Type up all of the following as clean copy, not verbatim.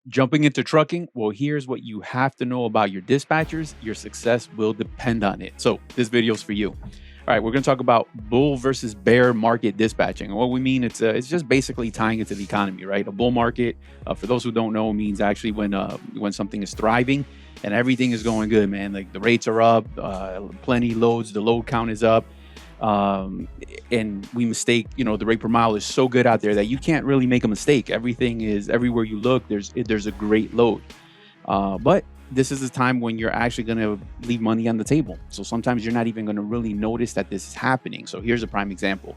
Jumping into trucking, well, here's what you have to know about your dispatchers. Your success will depend on it. So this video is for you. All right, we're going to talk about bull versus bear market dispatching. And what we mean, it's just basically tying it to the economy, right? A bull market, for those who don't know, means actually when something is thriving and everything is going good, man. Like the rates are up, plenty loads, the load count is up. And we mistake, the rate per mile is so good out there that you can't really make a mistake. Everything is everywhere you look. There's a great load. But this is the time when you're actually going to leave money on the table. So sometimes you're not even going to really notice that this is happening. So here's a prime example.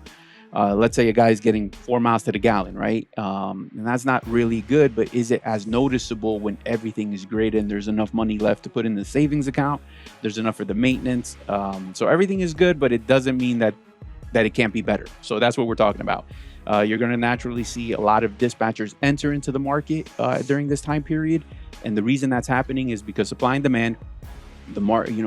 Let's say a guy is getting 4 miles to the gallon, right? And that's not really good, but is it as noticeable when everything is great and there's enough money left to put in the savings account? There's enough for the maintenance. So everything is good, but it doesn't mean that it can't be better. So that's what we're talking about. You're going to naturally see a lot of dispatchers enter into the market during this time period. And the reason that's happening is because supply and demand,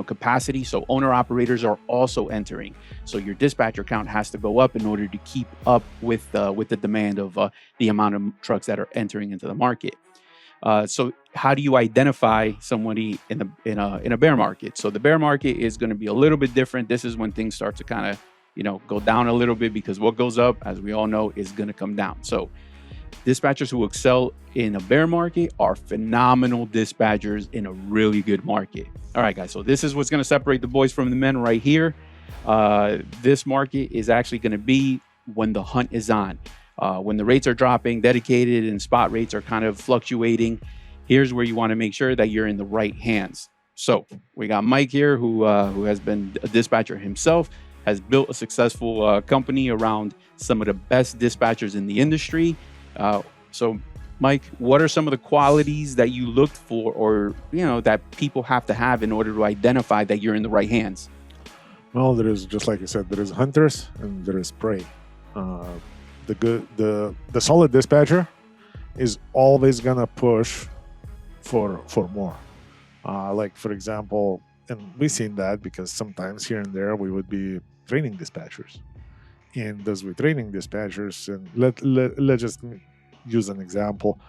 capacity. So owner operators are also entering. So your dispatcher count has to go up in order to keep up with the demand of the amount of trucks that are entering into the market. So how do you identify somebody in a bear market? So the bear market is going to be a little bit different. This is when things start to kind of go down a little bit, because what goes up, as we all know, is going to come down. So dispatchers who excel in a bear market are phenomenal dispatchers in a really good market. All right, guys. So this is what's going to separate the boys from the men right here. This market is actually going to be when the hunt is on. When the rates are dropping, dedicated and spot rates are kind of fluctuating. Here's where you want to make sure that you're in the right hands. So we got Mike here, who has been a dispatcher himself, has built a successful company around some of the best dispatchers in the industry. So Mike, what are some of the qualities that you looked for, or that people have to have in order to identify that you're in the right hands? Well, there is, just like you said, there is hunters and there is prey. The solid dispatcher is always gonna push for more. Like, for example, and we've seen that because sometimes here and there we would be training dispatchers, and as we're training dispatchers, and let's just use an example.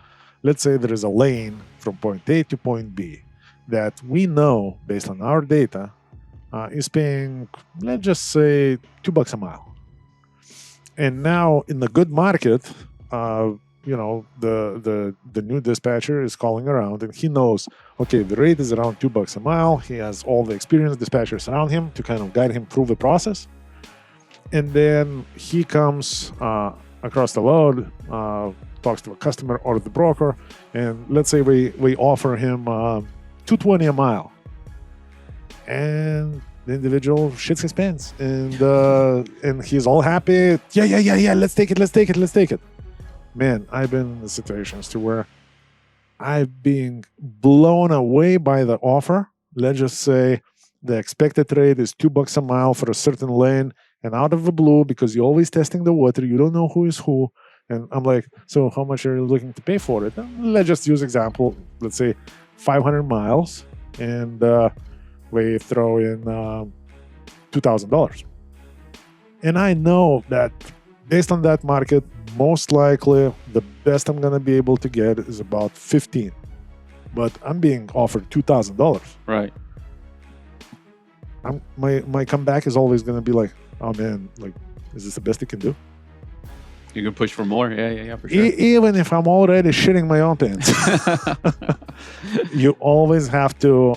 Let's say there is a lane from point A to point B that we know, based on our data, is paying, let's just say, $2 a mile. And now in the good market, the new dispatcher is calling around and he knows, okay, the rate is around $2 a mile. He has all the experienced dispatchers around him to kind of guide him through the process. And then he comes across the load, talks to a customer or the broker, and let's say we offer him $2.20 a mile. And the individual shits his pants, and he's all happy. Yeah. Let's take it. Man, I've been in situations to where I've been blown away by the offer. Let's just say the expected rate is $2 a mile for a certain lane, and out of the blue, because you're always testing the water, you don't know who is who. And I'm like, so how much are you looking to pay for it? Let's just use example. Let's say 500 miles, and we throw in $2,000. And I know that based on that market, most likely the best I'm going to be able to get is about 15. But I'm being offered $2,000. Right. My comeback is always going to be like, oh man, like, is this the best you can do? You can push for more. Yeah, for sure. Even if I'm already shitting my own pants, you always have to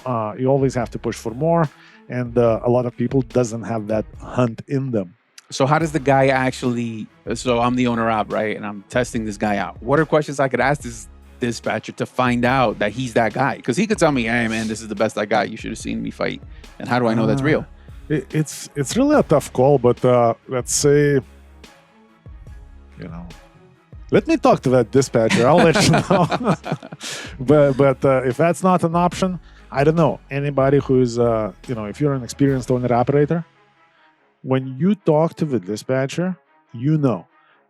push for more, and a lot of people doesn't have that hunt in them. So how does the guy actually? So I'm the owner op, right, and I'm testing this guy out. What are questions I could ask this dispatcher to find out that he's that guy? Because he could tell me, "Hey, man, this is the best I got. You should have seen me fight." And how do I know that's real? It's really a tough call, but let's say, let me talk to that dispatcher. I'll let you know. but if that's not an option, I don't know. Anybody who's, if you're an experienced owner operator, when you talk to the dispatcher,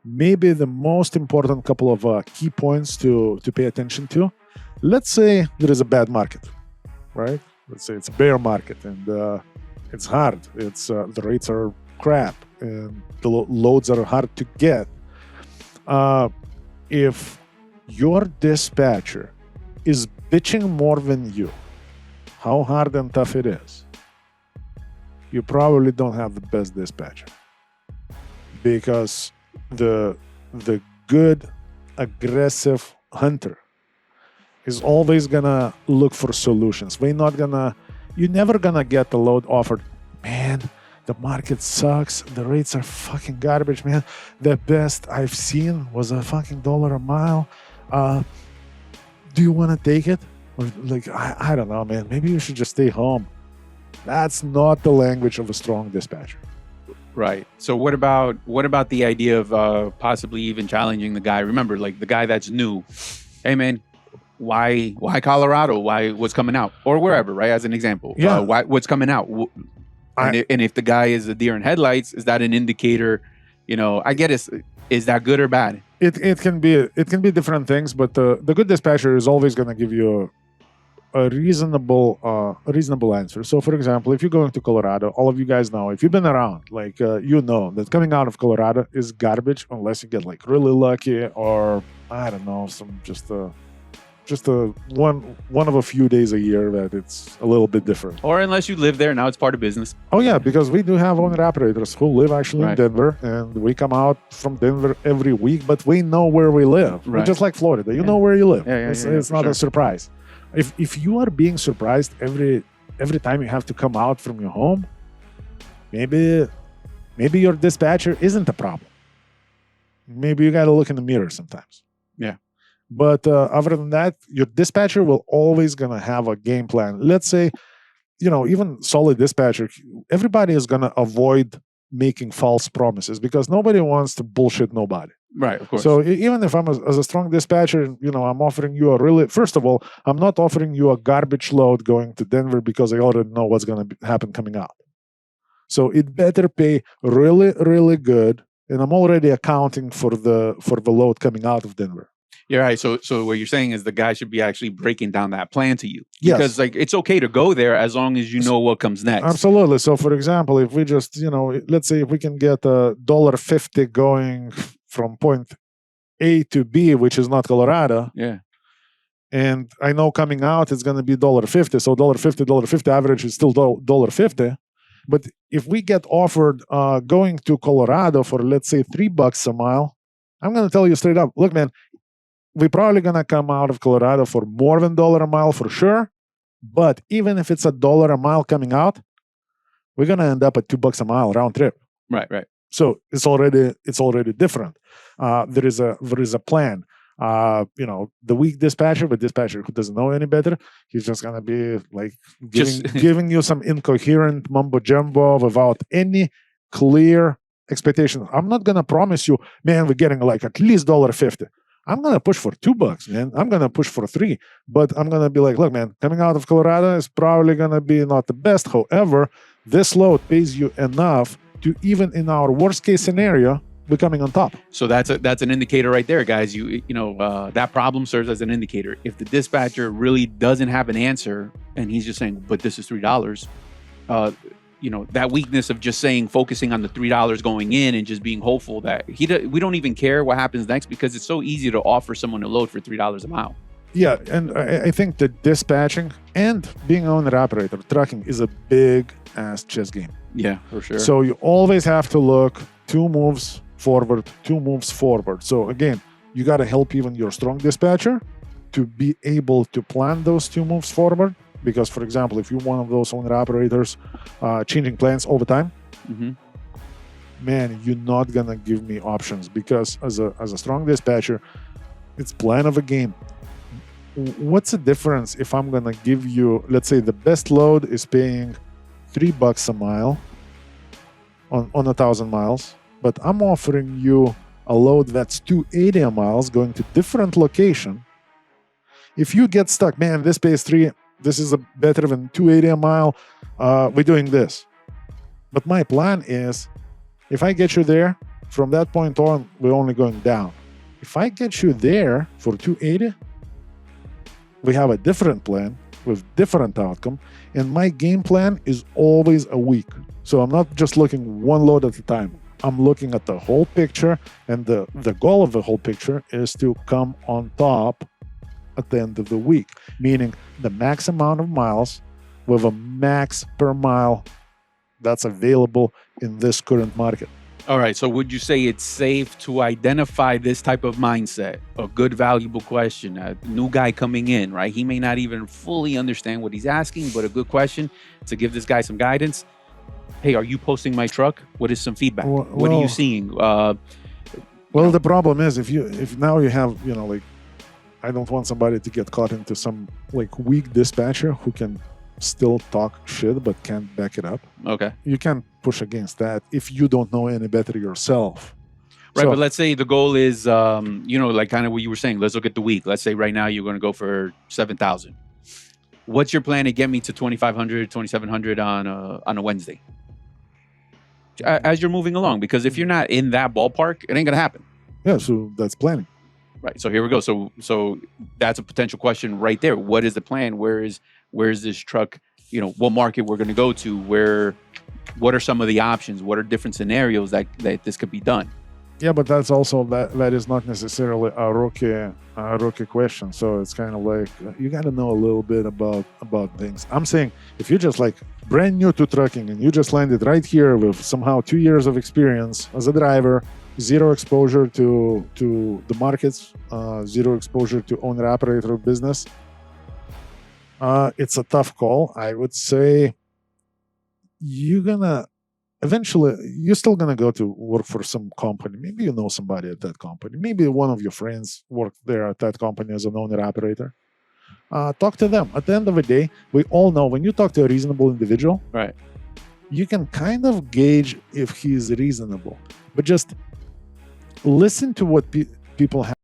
maybe the most important couple of key points to pay attention to. Let's say there is a bad market, right? Let's say it's a bear market and it's hard. It's the rates are crap and the loads are hard to get. If your dispatcher is bitching more than you, how hard and tough it is, you probably don't have the best dispatcher. Because the good, aggressive hunter is always gonna look for solutions. You're never gonna get the load offered, man, the market sucks, the rates are fucking garbage, man. The best I've seen was a fucking $1 a mile. Do you wanna take it? Or like, I don't know, man, maybe you should just stay home. That's not the language of a strong dispatcher. Right. So what about the idea of possibly even challenging the guy? Remember, like the guy that's new. Hey, man, why Colorado? What's coming out? Or wherever, right? As an example. Yeah. What's coming out? And if the guy is a deer in headlights, is that an indicator? I get it. Is that good or bad? It can be different things, but the good dispatcher is always going to give you a reasonable answer. So, for example, if you're going to Colorado, all of you guys know, if you've been around, like you know that coming out of Colorado is garbage unless you get like really lucky, or I don't know, some just one of a few days a year that it's a little bit different. Or unless you live there, now it's part of business. Oh yeah, because we do have owner operators who live actually Right. in Denver, and we come out from Denver every week, but we know where we live. We're Right. just like Florida, you Yeah. know where you live. Yeah, It's for not sure. a surprise. If you are being surprised every time you have to come out from your home, maybe your dispatcher isn't a problem. Maybe you got to look in the mirror sometimes. Yeah. But other than that, your dispatcher will always gonna have a game plan. Let's say, even solid dispatcher, everybody is gonna avoid making false promises because nobody wants to bullshit nobody. Right, of course. So even if I'm as a strong dispatcher, I'm offering you first of all, I'm not offering you a garbage load going to Denver because I already know what's going to happen coming out. So it better pay really, really good. And I'm already accounting for the load coming out of Denver. You're right. So what you're saying is the guy should be actually breaking down that plan to you. Yes. Because it's okay to go there as long as you know what comes next. Absolutely. So for example, if we just, let's say if we can get $1.50 going from point A to B, which is not Colorado. Yeah. And I know coming out it's going to be $1.50. So $1.50 average is still $1.50. But if we get offered going to Colorado for, let's say, $3 a mile, I'm going to tell you straight up, look, man, we're probably going to come out of Colorado for more than $1 a mile for sure. But even if it's $1 a mile coming out, we're going to end up at $2 a mile round trip. Right, right. So it's already different. There is a plan. The weak dispatcher, the dispatcher who doesn't know any better, he's just gonna be like giving you some incoherent mumbo jumbo without any clear expectations. I'm not gonna promise you, man, we're getting like at least $1.50. I'm gonna push for $2, man. I'm gonna push for $3, but I'm gonna be like, look, man, coming out of Colorado is probably gonna be not the best. However, this load pays you enough to, even in our worst case scenario, be coming on top. So that's an indicator right there, guys. That problem serves as an indicator. If the dispatcher really doesn't have an answer and he's just saying, but this is $3, that weakness of just focusing on the $3 going in and just being hopeful that we don't even care what happens next, because it's so easy to offer someone a load for $3 a mile. Yeah, and I think that dispatching and being an owner operator, trucking is a big ass chess game. Yeah, for sure. So you always have to look 2 moves forward, 2 moves forward. So again, you got to help even your strong dispatcher to be able to plan those 2 moves forward. Because, for example, if you're one of those owner operators changing plans all the time, man, you're not gonna give me options, because as a strong dispatcher, it's plan of a game. What's the difference if I'm gonna give you, let's say the best load is paying $3 a mile on 1,000 miles, but I'm offering you a load that's 280 a miles going to different location. If you get stuck, man, this pays $3, this is better than 280 a mile, we're doing this. But my plan is, if I get you there, from that point on, we're only going down. If I get you there for 280, we have a different plan with different outcome, and my game plan is always a week. So I'm not just looking one load at a time. I'm looking at the whole picture, and the goal of the whole picture is to come on top at the end of the week, meaning the max amount of miles with a max per mile that's available in this current market. All right. So would you say it's safe to identify this type of mindset? A good, valuable question. A new guy coming in, right? He may not even fully understand what he's asking, but a good question to give this guy some guidance. Hey, are you posting my truck? What is some feedback? What are you seeing? Well, the problem is if now you have, like, I don't want somebody to get caught into some like weak dispatcher who can still talk shit but can't back it up. Okay. You can't push against that if you don't know any better yourself. Right, but let's say the goal is, like kind of what you were saying. Let's look at the week. Let's say right now you're going to go for 7,000. What's your plan to get me to 2,500, 2,700 on a Wednesday? As you're moving along, because if you're not in that ballpark, it ain't going to happen. Yeah, so that's planning. Right. So here we go. So that's a potential question right there. What is the plan? Where is this truck? What market we're going to go to? What are some of the options? What are different scenarios that this could be done? Yeah, but that's also that is not necessarily a rookie question. So it's kind of like you got to know a little bit about things. I'm saying if you're just like brand new to trucking and you just landed right here with somehow 2 years of experience as a driver, zero exposure to the markets, zero exposure to owner-operator business, it's a tough call. I would say you're still gonna go to work for some company. Maybe you know somebody at that company. Maybe one of your friends worked there at that company as an owner-operator. Talk to them. At the end of the day, we all know when you talk to a reasonable individual, right, you can kind of gauge if he's reasonable. But just listen to what people have